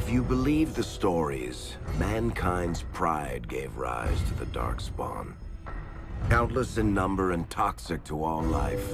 If you believe the stories, mankind's pride gave rise to the Darkspawn. Countless in number and toxic to all life,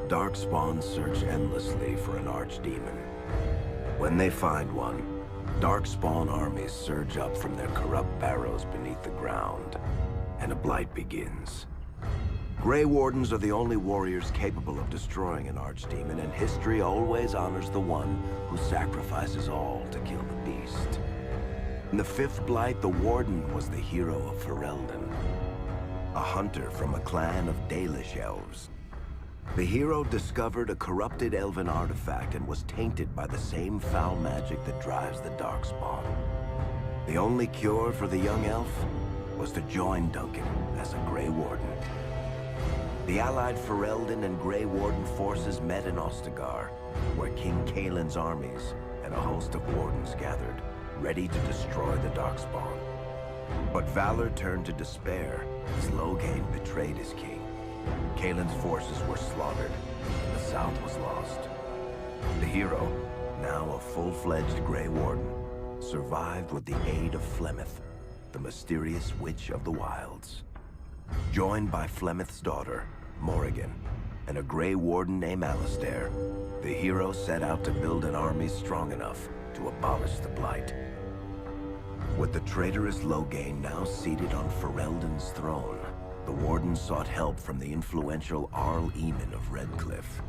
Darkspawn search endlessly for an archdemon. When they find one, Darkspawn armies surge up from their corrupt barrows beneath the ground, and a blight begins. Grey Wardens are the only warriors capable of destroying an archdemon, and history always honors the one who sacrifices all to kill the beast. In the fifth blight, the Warden was the hero of Ferelden, a hunter from a clan of Dalish elves. The hero discovered a corrupted elven artifact and was tainted by the same foul magic that drives the Darkspawn. The only cure for the young elf was to join Duncan as a Grey Warden. The allied Ferelden and Grey Warden forces met in Ostagar, where King Kaelin's armies and a host of wardens gathered, ready to destroy the Darkspawn. But valor turned to despair as Loghain betrayed his king. Kaelin's forces were slaughtered, and the south was lost. The hero, now a full-fledged Grey Warden, survived with the aid of Flemeth, the mysterious witch of the wilds. Joined by Flemeth's daughter, Morrigan, and a Grey Warden named Alistair, the hero set out to build an army strong enough to abolish the Blight. With the traitorous Loghain now seated on Ferelden's throne, the Wardens sought help from the influential Arl Eamon of Redcliffe.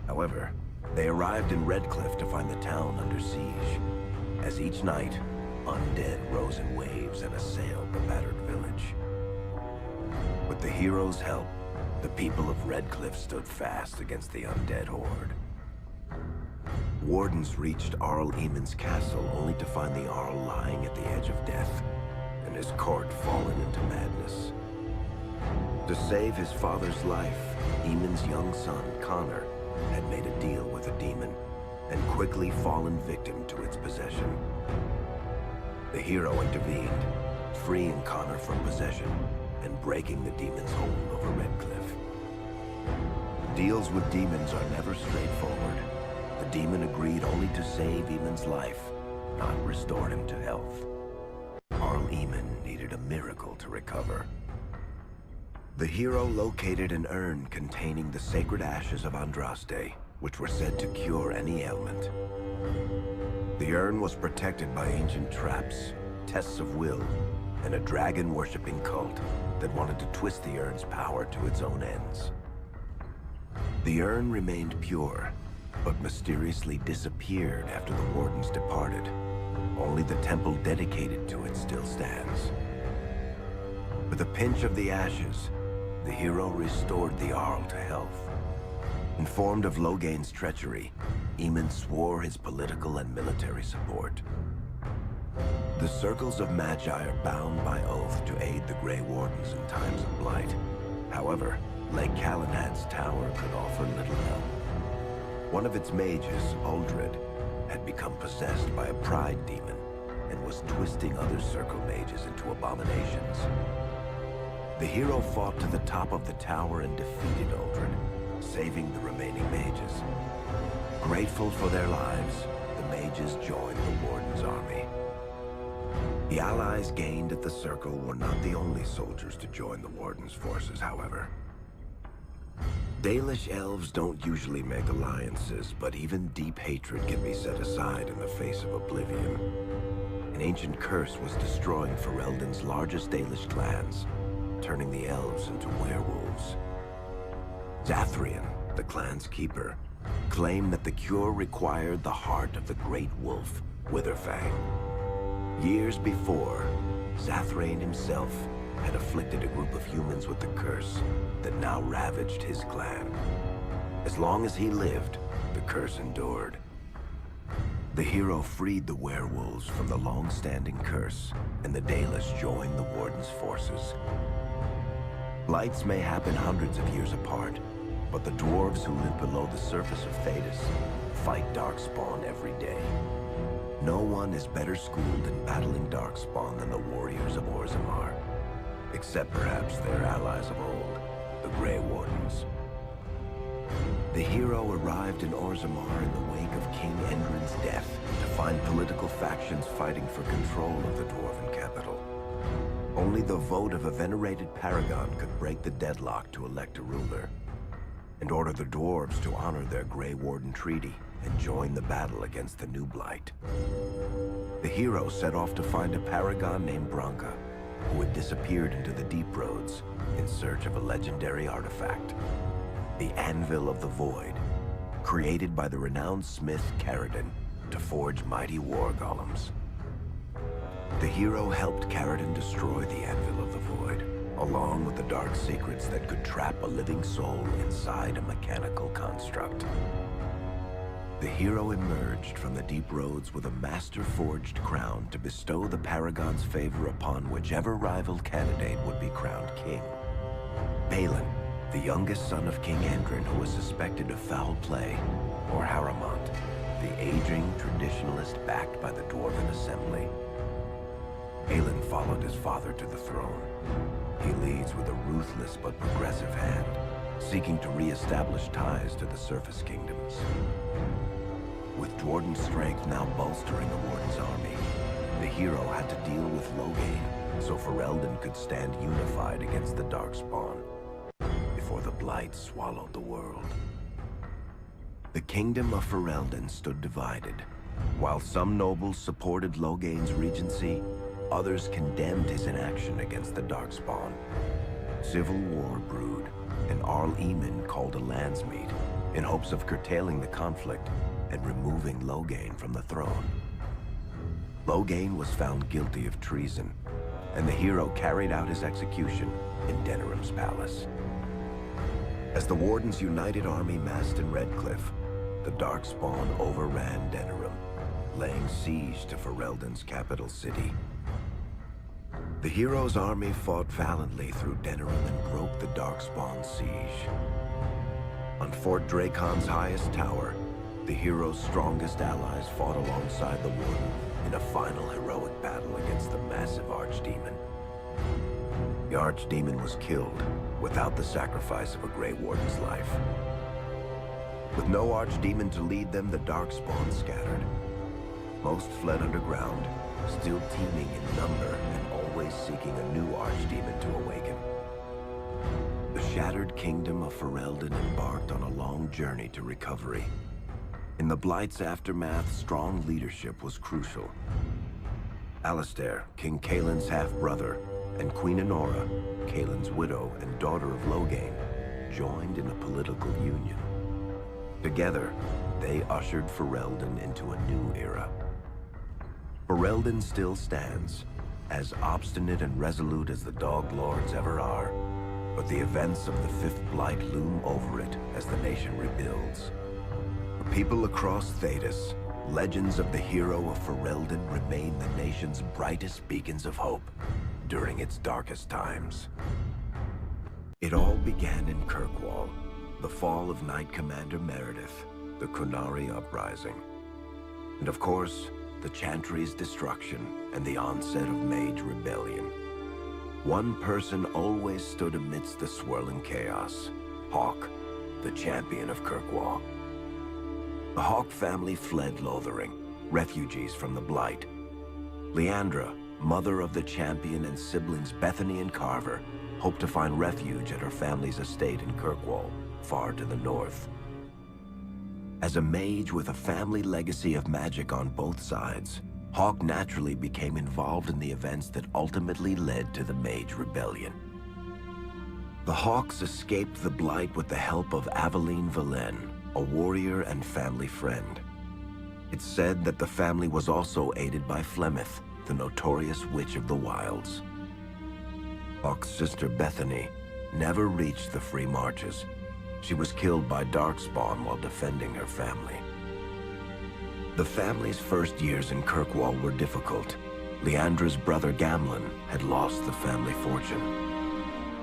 However, they arrived in Redcliffe to find the town under siege. As each night, undead rose in waves and assailed the battered village. With the hero's help, the people of Redcliffe stood fast against the undead horde. Wardens reached Arl Eamon's castle only to find the Arl lying at the edge of death, and his court fallen into madness. To save his father's life, Eamon's young son, Connor, had made a deal with a demon, and quickly fallen victim to its possession. The hero intervened, freeing Connor from possession, and breaking the demon's hold over Redcliffe. Deals with demons are never straightforward. The demon agreed only to save Eamon's life, not restore him to health. Arl Eamon needed a miracle to recover. The hero located an urn containing the sacred ashes of Andraste, which were said to cure any ailment. The urn was protected by ancient traps, tests of will, and a dragon-worshipping cult that wanted to twist the urn's power to its own ends. The urn remained pure, but mysteriously disappeared after the Wardens departed. Only the temple dedicated to it still stands. With a pinch of the ashes, the hero restored the Arl to health. Informed of Loghain's treachery, Eamon swore his political and military support. The circles of Magi are bound by oath to aid the Grey Wardens in times of blight. However, Lake Calenhad's tower could offer little help. One of its mages, Uldred, had become possessed by a pride demon and was twisting other circle mages into abominations. The hero fought to the top of the tower and defeated Uldred, saving the remaining mages. Grateful for their lives, the mages joined the Warden's army. The allies gained at the Circle were not the only soldiers to join the Warden's forces, however. Dalish elves don't usually make alliances, but even deep hatred can be set aside in the face of oblivion. An ancient curse was destroying Ferelden's largest Dalish clans, turning the elves into werewolves. Zathrian, the clan's keeper, claimed that the cure required the heart of the great wolf, Witherfang. Years before, Zathrain himself had afflicted a group of humans with the curse that now ravaged his clan. As long as he lived, the curse endured. The hero freed the werewolves from the long-standing curse, and the Dalish joined the Warden's forces. Blights may happen hundreds of years apart, but the dwarves who live below the surface of Thedas fight Darkspawn every day. No one is better schooled in battling Darkspawn than the warriors of Orzammar, except perhaps their allies of old, the Grey Wardens. The hero arrived in Orzammar in the wake of King Endrin's death to find political factions fighting for control of the Dwarven capital. Only the vote of a venerated paragon could break the deadlock to elect a ruler, and order the dwarves to honor their Grey Warden treaty and join the battle against the New Blight. The hero set off to find a paragon named Branka, who had disappeared into the Deep Roads in search of a legendary artifact, the Anvil of the Void, created by the renowned smith Caridin to forge mighty war golems. The hero helped Caridin destroy the Anvil of the Void, along with the dark secrets that could trap a living soul inside a mechanical construct. The hero emerged from the Deep Roads with a master-forged crown to bestow the Paragon's favor upon whichever rival candidate would be crowned king. Balin, the youngest son of King Endrin, who was suspected of foul play, or Haramont, the aging traditionalist backed by the Dwarven Assembly. Balin followed his father to the throne. He leads with a ruthless but progressive hand, seeking to re-establish ties to the Surface Kingdoms. With Jordan's strength now bolstering the Warden's army, the hero had to deal with Loghain, so Ferelden could stand unified against the Darkspawn, before the Blight swallowed the world. The kingdom of Ferelden stood divided. While some nobles supported Loghain's regency, others condemned his inaction against the Darkspawn. Civil war brewed, and Arl Eamon called a landsmeet in hopes of curtailing the conflict and removing Loghain from the throne. Loghain was found guilty of treason, and the hero carried out his execution in Denerim's palace. As the Warden's united army massed in Redcliffe, the Darkspawn overran Denerim, laying siege to Ferelden's capital city. The hero's army fought valiantly through Denerim and broke the Darkspawn's siege. On Fort Dracon's highest tower, the hero's strongest allies fought alongside the Warden in a final heroic battle against the massive Archdemon. The Archdemon was killed without the sacrifice of a Grey Warden's life. With no Archdemon to lead them, the Darkspawn scattered. Most fled underground, still teeming in number and always seeking a new Archdemon to awaken. The shattered kingdom of Ferelden embarked on a long journey to recovery. In the Blight's aftermath, strong leadership was crucial. Alistair, King Caelin's half-brother, and Queen Enora, Caelin's widow and daughter of Loghain, joined in a political union. Together, they ushered Ferelden into a new era. Ferelden still stands, as obstinate and resolute as the Dog Lords ever are, but the events of the Fifth Blight loom over it as the nation rebuilds. For people across Thedas, legends of the hero of Ferelden remain the nation's brightest beacons of hope during its darkest times. It all began in Kirkwall, the fall of Knight Commander Meredith, the Qunari Uprising, and of course, the Chantry's destruction and the onset of Mage Rebellion. One person always stood amidst the swirling chaos: Hawke, the champion of Kirkwall. The Hawke family fled Lothering, refugees from the Blight. Leandra, mother of the champion, and siblings Bethany and Carver, hoped to find refuge at her family's estate in Kirkwall, far to the north. As a mage with a family legacy of magic on both sides, Hawke naturally became involved in the events that ultimately led to the Mage Rebellion. The Hawks escaped the Blight with the help of Aveline Valen, a warrior and family friend. It's said that the family was also aided by Flemeth, the notorious Witch of the Wilds. Hawke's sister Bethany never reached the Free Marches. She was killed by Darkspawn while defending her family. The family's first years in Kirkwall were difficult. Leandra's brother Gamlen had lost the family fortune.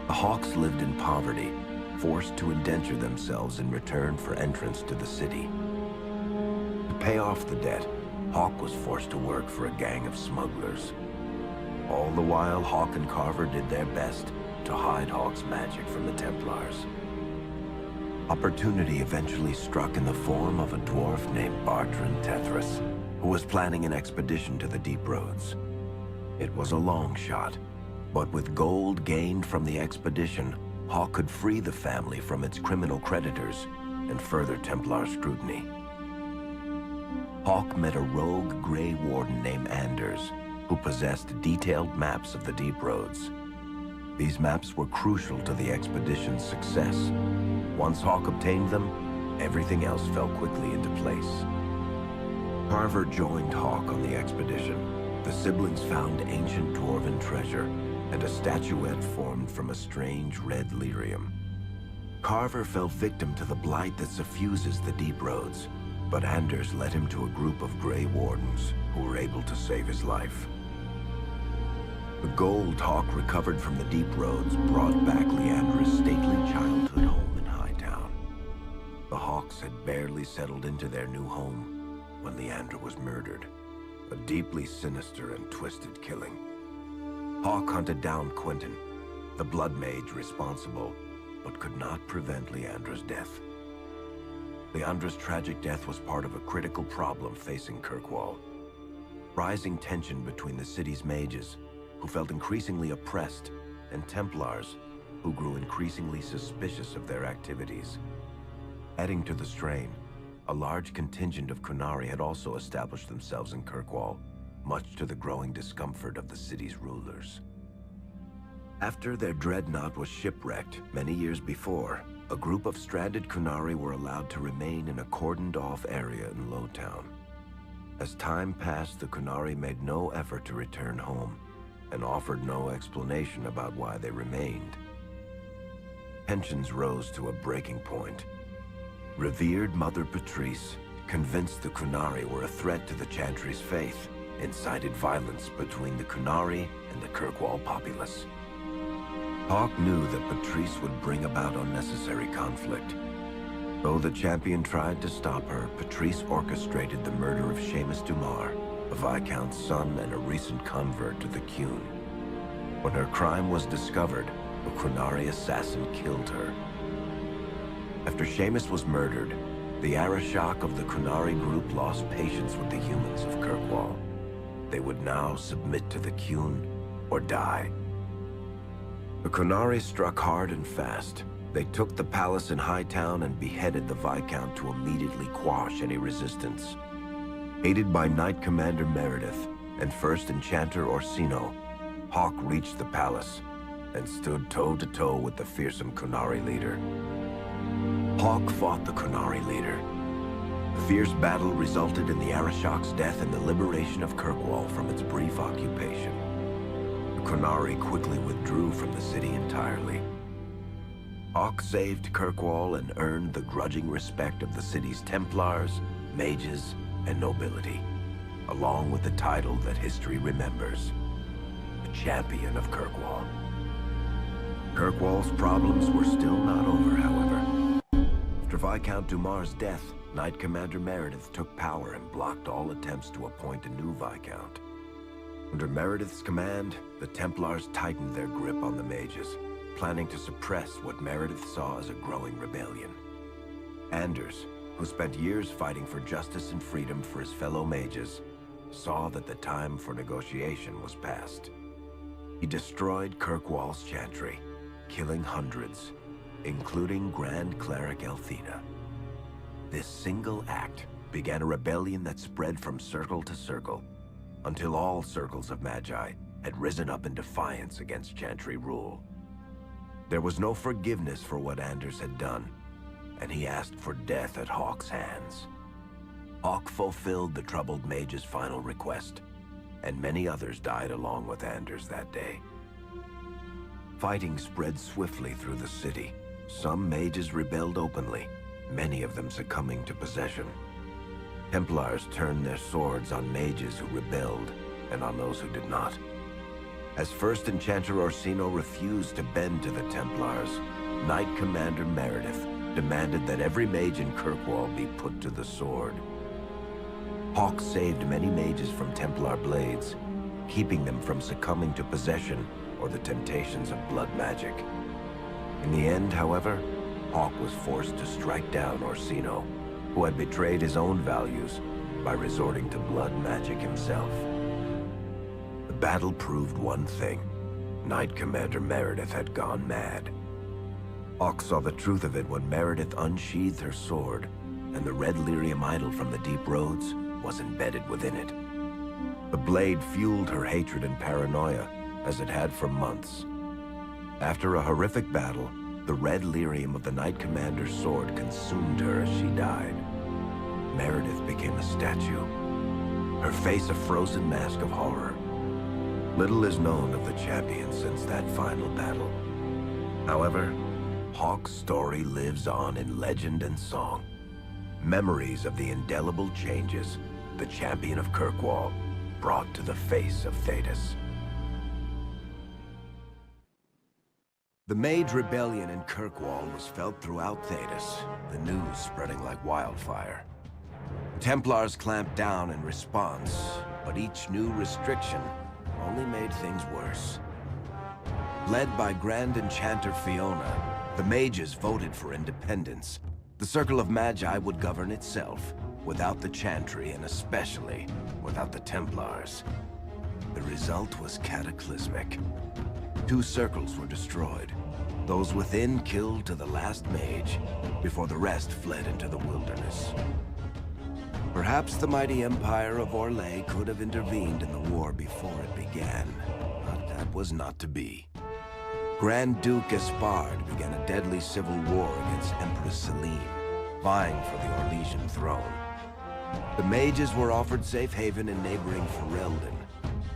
The Hawks lived in poverty, forced to indenture themselves in return for entrance to the city. To pay off the debt, Hawke was forced to work for a gang of smugglers. All the while, Hawke and Carver did their best to hide Hawke's magic from the Templars. Opportunity eventually struck in the form of a dwarf named Bartrand Tethras, who was planning an expedition to the Deep Roads. It was a long shot, but with gold gained from the expedition, Hawke could free the family from its criminal creditors and further Templar scrutiny. Hawke met a rogue Grey Warden named Anders, who possessed detailed maps of the Deep Roads. These maps were crucial to the expedition's success. Once Hawke obtained them, everything else fell quickly into place. Carver joined Hawke on the expedition. The siblings found ancient dwarven treasure and a statuette formed from a strange red lyrium. Carver fell victim to the blight that suffuses the Deep Roads, but Anders led him to a group of Grey Wardens who were able to save his life. The gold Hawke recovered from the Deep Roads brought back Leandra's stately childhood home in Hightown. The Hawkes had barely settled into their new home when Leandra was murdered, a deeply sinister and twisted killing. Hawke hunted down Quentin, the blood mage responsible, but could not prevent Leandra's death. Leandra's tragic death was part of a critical problem facing Kirkwall. Rising tension between the city's mages, who felt increasingly oppressed, and Templars, who grew increasingly suspicious of their activities. Adding to the strain, a large contingent of Qunari had also established themselves in Kirkwall, much to the growing discomfort of the city's rulers. After their dreadnought was shipwrecked many years before, a group of stranded Qunari were allowed to remain in a cordoned-off area in Lowtown. As time passed, the Qunari made no effort to return home, and offered no explanation about why they remained. Tensions rose to a breaking point. Revered Mother Patrice, convinced the Qunari were a threat to the Chantry's faith, incited violence between the Qunari and the Kirkwall populace. Hawke knew that Patrice would bring about unnecessary conflict. Though the champion tried to stop her, Patrice orchestrated the murder of Seamus Dumar, a Viscount's son and a recent convert to the Qun. When her crime was discovered, a Qunari assassin killed her. After Seamus was murdered, the Arishok of the Qunari group lost patience with the humans of Kirkwall. They would now submit to the Qun or die. The Qunari struck hard and fast. They took the palace in Hightown and beheaded the Viscount to immediately quash any resistance. Aided by Knight Commander Meredith and First Enchanter Orsino, Hawke reached the palace and stood toe-to-toe with the fearsome Qunari leader. Hawke fought the Qunari leader. The fierce battle resulted in the Arishok's death and the liberation of Kirkwall from its brief occupation. The Qunari quickly withdrew from the city entirely. Hawke saved Kirkwall and earned the grudging respect of the city's Templars, mages, and nobility, along with the title that history remembers, the Champion of Kirkwall. Kirkwall's problems were still not over, however. After Viscount Dumar's death, Knight Commander Meredith took power and blocked all attempts to appoint a new Viscount. Under Meredith's command, the Templars tightened their grip on the mages, planning to suppress what Meredith saw as a growing rebellion. Anders, who spent years fighting for justice and freedom for his fellow mages, saw that the time for negotiation was past. He destroyed Kirkwall's chantry, killing hundreds, including Grand Cleric Elthina. This single act began a rebellion that spread from circle to circle, until all circles of Magi had risen up in defiance against chantry rule. There was no forgiveness for what Anders had done, and he asked for death at Hawke's hands. Hawke fulfilled the troubled mage's final request, and many others died along with Anders that day. Fighting spread swiftly through the city. Some mages rebelled openly, many of them succumbing to possession. Templars turned their swords on mages who rebelled, and on those who did not. As First Enchanter Orsino refused to bend to the Templars, Knight Commander Meredith demanded that every mage in Kirkwall be put to the sword. Hawke saved many mages from Templar blades, keeping them from succumbing to possession or the temptations of blood magic. In the end, however, Hawk was forced to strike down Orsino, who had betrayed his own values by resorting to blood magic himself. The battle proved one thing. Knight Commander Meredith had gone mad. Hawk saw the truth of it when Meredith unsheathed her sword, and the red lyrium idol from the Deep Roads was embedded within it. The blade fueled her hatred and paranoia, as it had for months. After a horrific battle, the red lyrium of the Knight Commander's sword consumed her as she died. Meredith became a statue, her face a frozen mask of horror. Little is known of the champion since that final battle. However, Hawk's story lives on in legend and song. Memories of the indelible changes the champion of Kirkwall brought to the face of Thedas. The Mage Rebellion in Kirkwall was felt throughout Thedas, the news spreading like wildfire. Templars clamped down in response, but each new restriction only made things worse. Led by Grand Enchanter Fiona, the mages voted for independence. The Circle of Magi would govern itself, without the Chantry and especially without the Templars. The result was cataclysmic. 2 circles were destroyed. Those within killed to the last mage, before the rest fled into the wilderness. Perhaps the mighty Empire of Orlais could have intervened in the war before it began, but that was not to be. Grand Duke Espard began a deadly civil war against Empress Celine, vying for the Orlesian throne. The mages were offered safe haven in neighboring Ferelden,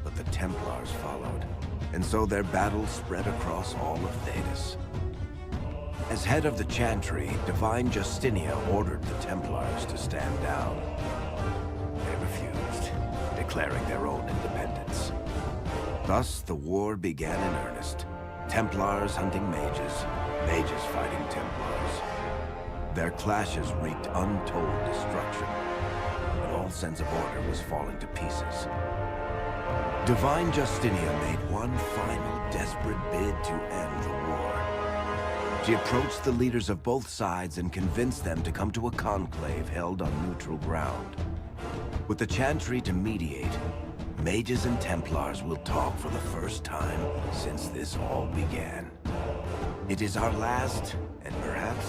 but the Templars followed, and so their battle spread across all of Thedas. As head of the Chantry, Divine Justinia ordered the Templars to stand down. They refused, declaring their own independence. Thus, the war began in earnest. Templars hunting mages, mages fighting Templars. Their clashes wreaked untold destruction, and all sense of order was falling to pieces. Divine Justinia made one final desperate bid to end the war. She approached the leaders of both sides and convinced them to come to a conclave held on neutral ground. With the Chantry to mediate, mages and Templars will talk for the first time since this all began. It is our last, and perhaps